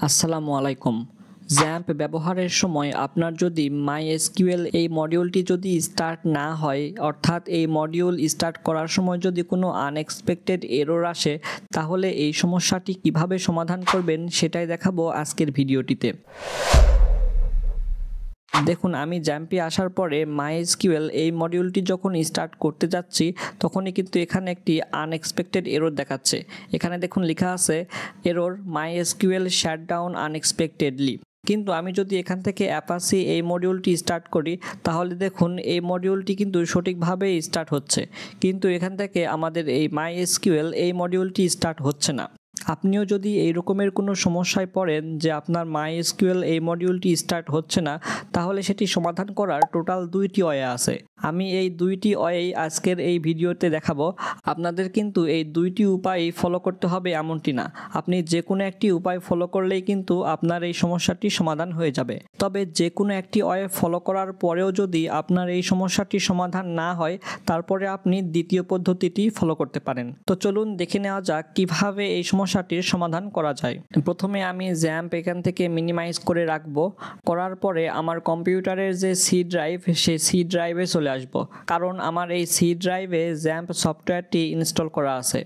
আসসালামু আলাইকুম। XAMPP ব্যবহারের সময় আপনার যদি MySQL এই মডিউলটি যদি স্টার্ট না হয়, অর্থাৎ এই মডিউল স্টার্ট করার সময় যদি কোনো আনএক্সপেক্টেড এরর আসে, তাহলে এই সমস্যাটি কিভাবে সমাধান করবেন সেটাই দেখাবো আজকের ভিডিওটিতে। দেখুন, আমি XAMPP আসার পরে MySQL এই মডিউলটি যখন স্টার্ট করতে যাচ্ছি তখনই কিন্তু এখানে একটি আনএক্সপেক্টেড এরর দেখাচ্ছে। এখানে দেখুন লেখা আছে এরর MySQL Shutdown unexpectedly। কিন্তু আমি যদি এখান থেকে Apache এই মডিউলটি স্টার্ট করি তাহলে দেখুন এই মডিউলটি কিন্তু সঠিকভাবে স্টার্ট হচ্ছে, কিন্তু এখান থেকে আমাদের এই MySQL এই মডিউলটি স্টার্ট হচ্ছে না। আপনিও যদি এই রকমের কোনো সমস্যায় পড়েন যে আপনার MySQL এই মডিউলটি স্টার্ট হচ্ছে না, তাহলে সেটি সমাধান করার টোটাল দুইটি ওয়ে আছে। আমি এই দুইটি ওয়েই আজকের এই ভিডিওতে দেখাবো। আপনাদের কিন্তু এই দুইটি উপায় ফলো করতে হবে এমনটি না, আপনি যে কোনো একটি উপায় ফলো করলেই কিন্তু আপনার এই সমস্যাটি সমাধান হয়ে যাবে। তবে যে কোনো একটি ওয়ে ফলো করার পরেও যদি আপনার এই সমস্যাটি সমাধান না হয়, তারপরে আপনি দ্বিতীয় পদ্ধতিটি ফলো করতে পারেন। তো চলুন দেখে নেওয়া যাক কিভাবে এই সমস্যাটির সমাধান করা যায়। প্রথমে আমি XAMPP এখান থেকে মিনিমাইজ করে রাখবো। করার পরে আমার কম্পিউটারের যে সি ড্রাইভ, সেই সি ড্রাইভে চলে আসব, কারণ আমার এই সি ড্রাইভে XAMPP সফটওয়্যারটি ইনস্টল করা আছে।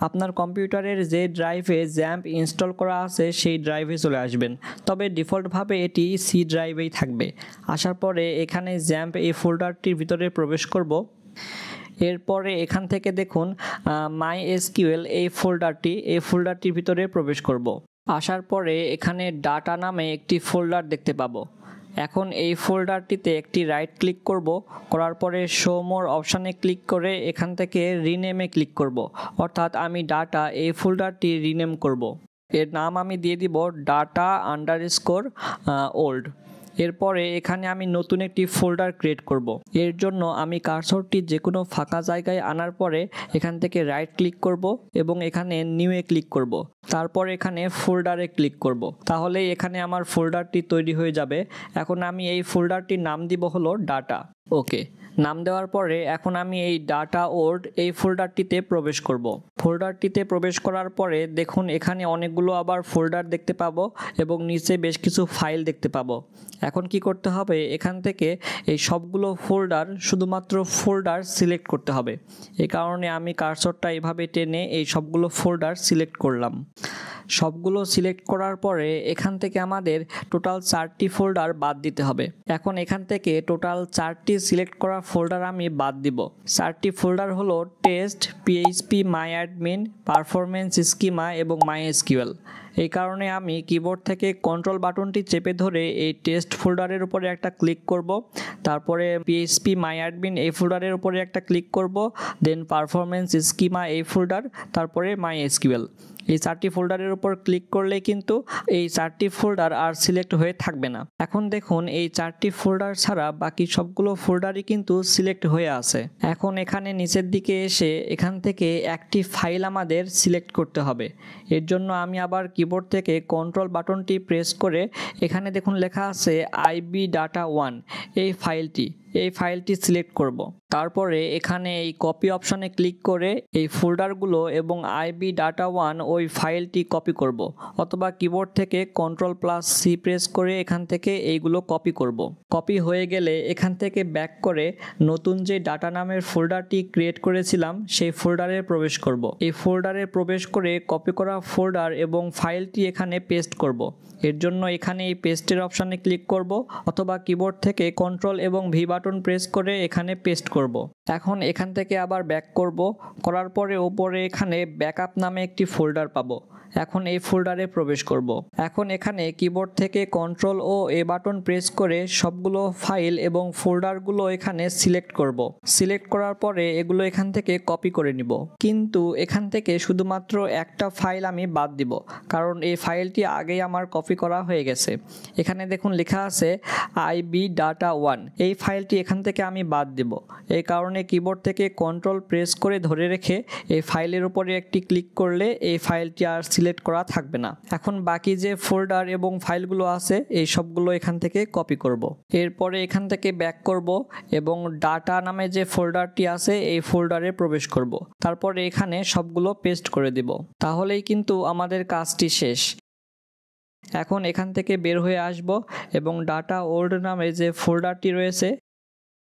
আপনার কম্পিউটারের যে ড্রাইভে XAMPP ইনস্টল করা আছে সেই ড্রাইভে চলে আসবেন, তবে ডিফল্টভাবে এটি সি ড্রাইভেই থাকবে। আসার পরে এখানে XAMPP এই ফোল্ডারটির ভিতরে প্রবেশ করব। এরপরে এখান থেকে দেখুন MySQL এই ফোল্ডারটির ভিতরে প্রবেশ করব। আসার পরে এখানে ডাটা নামে একটি ফোল্ডার দেখতে পাবো। এখন এই ফোল্ডারটিতে একটি রাইট ক্লিক করব, করার পরে শো মোর অপশানে ক্লিক করে এখান থেকে রিনেমে ক্লিক করব, অর্থাৎ আমি ডাটা এই ফোল্ডারটি রিনেম করব। এর নাম আমি দিয়ে দিব data_old। এরপরে এখানে আমি নতুন একটি ফোল্ডার ক্রিয়েট করব। এর জন্য আমি কার্সরটি যে কোনো ফাঁকা জায়গায় আনার পরে এখান থেকে রাইট ক্লিক করব এবং এখানে নিউয়ে ক্লিক করব। তারপর এখানে ফোল্ডারে ক্লিক করব। তাহলে এখানে আমার ফোল্ডারটি তৈরি হয়ে যাবে। এখন আমি এই ফোল্ডারটির নাম দিব হলো ডাটা। ওকে, নাম দেওয়ার পরে এখন আমি এই data_old এই ফোল্ডারটিতে প্রবেশ করব। ফোল্ডারটিতে প্রবেশ করার পরে দেখুন এখানে অনেকগুলো আবার ফোল্ডার দেখতে পাবো এবং নিচে বেশ কিছু ফাইল দেখতে পাবো। এখন কি করতে হবে, এখান থেকে এই সবগুলো ফোল্ডার, শুধুমাত্র ফোল্ডার সিলেক্ট করতে হবে। এই কারণে আমি কার্সরটা এভাবে টেনে এই সবগুলো ফোল্ডার সিলেক্ট করলাম। সবগুলো সিলেক্ট করার পরে এখান থেকে আমাদের টোটাল 4টি ফোল্ডার বাদ দিতে হবে। এখন এখান থেকে টোটাল 4টি সিলেক্ট করা ফোল্ডার আমি বাদ দিব। 4টি ফোল্ডার হলো test, PHP, MyAdmin, performance schema এবং MySQL। এই কারণে আমি কিবোর্ড থেকে কন্ট্রোল বাটনটি চেপে ধরে এই টেস্ট ফোল্ডারের উপরে একটা ক্লিক করব, তারপরে PHP MyAdmin এই ফোল্ডারের উপরে একটা ক্লিক করব, দেন পারফরমেন্স স্কিমা এই ফোল্ডার, তারপরে MySQL। এই 4টি ফোল্ডারের উপর ক্লিক করলে কিন্তু এই 4টি ফোল্ডার আর সিলেক্ট হয়ে থাকবে না। এখন দেখুন এই 4টি ফোল্ডার ছাড়া বাকি সবগুলো ফোল্ডারই কিন্তু সিলেক্ট হয়ে আছে। এখন এখানে নিচের দিকে এসে এখান থেকে একটি ফাইল আমাদের সিলেক্ট করতে হবে। এর জন্য আমি আবার কিবোর্ড থেকে কন্ট্রোল বাটনটি প্রেস করে এখানে দেখুন লেখা আছে IBData1 এই ফাইলটি সিলেক্ট করব। তারপরে এখানে এই কপি অপশানে ক্লিক করে এই ফোল্ডারগুলো এবং IBData1 ওই ফাইলটি কপি করব, অথবা কিবোর্ড থেকে Ctrl+C প্রেস করে এখান থেকে এইগুলো কপি করব। কপি হয়ে গেলে এখান থেকে ব্যাক করে নতুন যে ডাটা নামের ফোল্ডারটি ক্রিয়েট করেছিলাম সেই ফোল্ডারে প্রবেশ করব। এই ফোল্ডারে প্রবেশ করে কপি করা ফোল্ডার এবং ফাইলটি এখানে পেস্ট করব। এর জন্য এখানে এই পেস্টের অপশানে ক্লিক করব, অথবা কিবোর্ড থেকে কন্ট্রোল এবং ভি বাটন প্রেস করে এখানে পেস্ট করব। এখন এখান থেকে আবার ব্যাক করব, করার পরে উপরে এখানে ব্যাকআপ নামে একটি ফোল্ডার পাবো। এখন এই ফোল্ডারে প্রবেশ করব। এখন এখানে কিবোর্ড থেকে কন্ট্রোল ও এ বাটন প্রেস করে সবগুলো ফাইল এবং ফোল্ডারগুলো এখানে সিলেক্ট করব। সিলেক্ট করার পরে এগুলো এখান থেকে কপি করে নিব, কিন্তু এখান থেকে শুধুমাত্র একটা ফাইল আমি বাদ দিব, কারণ এই ফাইলটি আগেই আমার কপি করা হয়ে গেছে। এখানে দেখুন লেখা আছে IBData1, এই ফাইলটি এখান থেকে আমি বাদ দিব। এই কারণে কিবোর্ড থেকে কন্ট্রোল প্রেস করে ধরে রেখে এই ফাইলের উপরে একটি ক্লিক করলে এই ফাইলটি আর সিলেক্ট করা থাকবে না। এখন বাকি যে ফোল্ডার এবং ফাইলগুলো আছে এই সবগুলো এখান থেকে কপি করব। এরপরে এখান থেকে ব্যাক করব এবং ডাটা নামে যে ফোল্ডারটি আছে এই ফোল্ডারে প্রবেশ করব। তারপরে এখানে সবগুলো পেস্ট করে দিব। তাহলেই কিন্তু আমাদের কাজটি শেষ। এখন এখান থেকে বের হয়ে আসব এবং ডাটা ওল্ড নামে যে ফোল্ডারটি রয়েছে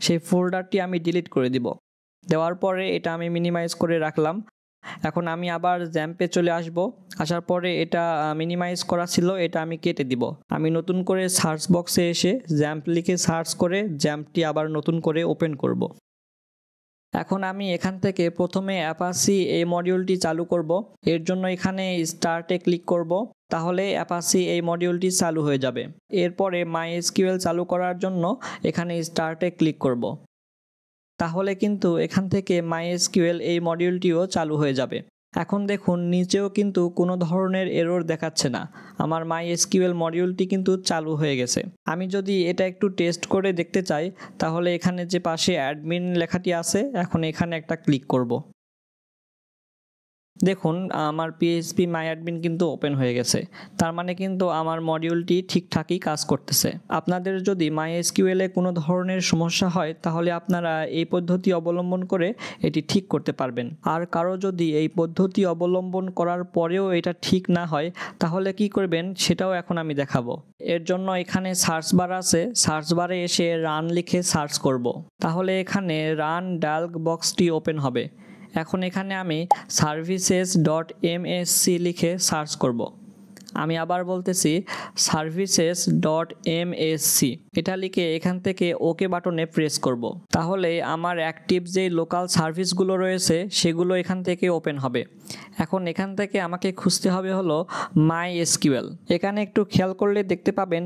সেই ফোল্ডারটি আমি ডিলিট করে দিব। দেওয়ার পরে এটা আমি মিনিমাইজ করে রাখলাম। এখন আমি আবার XAMPP-এ চলে আসব। আসার পরে এটা মিনিমাইজ করা ছিল, এটা আমি কেটে দিব। আমি নতুন করে সার্চ বক্সে এসে XAMPP লিখে সার্চ করে XAMPP-টি আবার নতুন করে ওপেন করব। এখন আমি এখান থেকে প্রথমে অ্যাপাচি এই মডিউলটি চালু করব। এর জন্য এখানে স্টার্টে ক্লিক করব, তাহলে অ্যাপাচি এই মডিউলটি চালু হয়ে যাবে। এরপরে MySQL চালু করার জন্য এখানে স্টার্টে ক্লিক করব, তাহলে কিন্তু এখান থেকে MySQL এই মডিউলটিও চালু হয়ে যাবে। এখন দেখুন নিচেও কিন্তু কোনো ধরনের এরর দেখাচ্ছে না, আমার MySQL মডিউলটি কিন্তু চালু হয়ে গেছে। আমি যদি এটা একটু টেস্ট করে দেখতে চাই, তাহলে এখানে যে পাশে অ্যাডমিন লেখাটি আছে, এখন এখানে একটা ক্লিক করব। দেখুন আমার PHP MyAdmin কিন্তু ওপেন হয়ে গেছে, তার মানে কিন্তু আমার মডিউলটি ঠিকঠাকই কাজ করতেছে। আপনাদের যদি MySQL-এ কোনো ধরনের সমস্যা হয়, তাহলে আপনারা এই পদ্ধতি অবলম্বন করে এটি ঠিক করতে পারবেন। আর কারো যদি এই পদ্ধতি অবলম্বন করার পরেও এটা ঠিক না হয়, তাহলে কি করবেন সেটাও এখন আমি দেখাবো। এর জন্য এখানে সার্চ বার আছে, সার্চ বারে এসে রান লিখে সার্চ করব। তাহলে এখানে রান ডায়ালগ বক্সটি ওপেন হবে। এখন এখানে আমি services.msc লিখে সার্চ করব। আমি আবার বলতেছি services.msc, এটা লিখে এখান থেকে ওকে বাটনে প্রেস করব। তাহলে আমার অ্যাক্টিভ যে লোকাল সার্ভিসগুলো রয়েছে সেগুলো এখান থেকে ওপেন হবে। এখন এখান থেকে আমাকে খুঁজতে হবে হলো MySQL। এখানে একটু খেয়াল করলে দেখতে পাবেন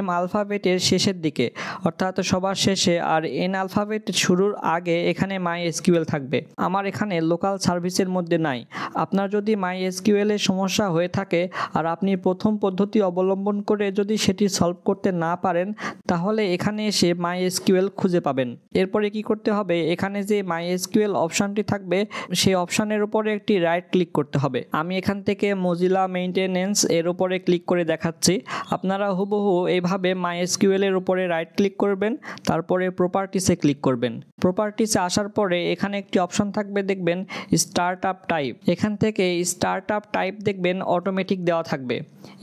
M আলফাবেটের শেষের দিকে, অর্থাৎ সবার শেষে, আর N আলফাবেট শুরুর আগে এখানে MySQL থাকবে। আমার এখানে লোকাল সার্ভিসের মধ্যে নাই। আপনার যদি MySQL এর সমস্যা হয়ে থাকে আর আপনি প্রথম পদ্ধতি অবলম্বন করে যদি সেটি সলভ করতে না পারেন, তাহলে এখানে এসে MySQL খুঁজে পাবেন। এরপরে কি করতে হবে, এখানে যে MySQL অপশানটি থাকবে সেই অপশানের উপরে একটি রাইট ক্লিক করতে হবে। আমি এখান থেকে মজিলা মেইনটেনেন্স এর উপরে ক্লিক করে দেখাচ্ছি। আপনারা হুবহু এইভাবে MySQL এর উপরে রাইট ক্লিক করবেন, তারপরে প্রপার্টিসে ক্লিক করবেন। প্রপার্টিসে আসার পরে এখানে একটি অপশান থাকবে, দেখবেন স্টার্টআপ টাইপ। এখান থেকে স্টার্টআপ টাইপ দেখবেন অটোমেটিক দেওয়া থাকবে।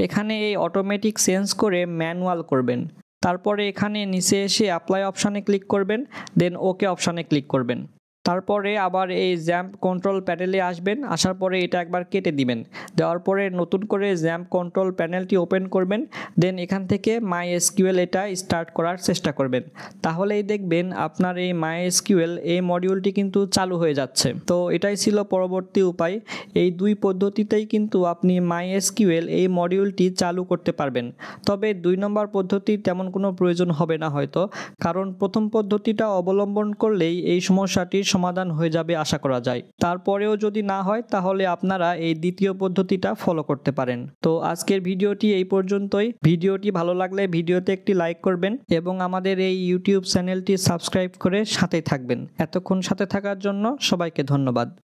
এখানে এই অটোমেটিক চেঞ্জ করে ম্যানুয়াল করবেন। তারপরে এখানে নিচে এসে অ্যাপ্লাই অপশানে ক্লিক করবেন, দেন ওকে অপশানে ক্লিক করবেন। তারপরে আবার এই XAMPP কন্ট্রোল প্যানেলে আসবেন, আসার পরে এটা একবার কেটে দিবেন। দেওয়ার পরে নতুন করে XAMPP কন্ট্রোল প্যানেলটি ওপেন করবেন, দেন এখান থেকে MySQL এটা স্টার্ট করার চেষ্টা করবেন। তাহলেই দেখবেন আপনার এই MySQL এই মডিউলটি কিন্তু চালু হয়ে যাচ্ছে। তো এটাই ছিল পরবর্তী উপায়। এই দুই পদ্ধতিতেই কিন্তু আপনি MySQL এই মডিউলটি চালু করতে পারবেন। তবে 2 নম্বর পদ্ধতি তেমন কোনো প্রয়োজন হবে না হয়তো, কারণ প্রথম পদ্ধতিটা অবলম্বন করলেই এই সমস্যাটির সমাধান হয়ে যাবে আশা করা যায়। তারপরেও যদি না হয়, তাহলে আপনারা এই দ্বিতীয় পদ্ধতিটা ফলো করতে পারেন। তো আজকের ভিডিওটি এই পর্যন্তই। ভিডিওটি ভালো লাগলে ভিডিওতে একটি লাইক করবেন এবং আমাদের এই ইউটিউব চ্যানেলটি সাবস্ক্রাইব করে সাথেই থাকবেন। এতক্ষণ সাথে থাকার জন্য সবাইকে ধন্যবাদ।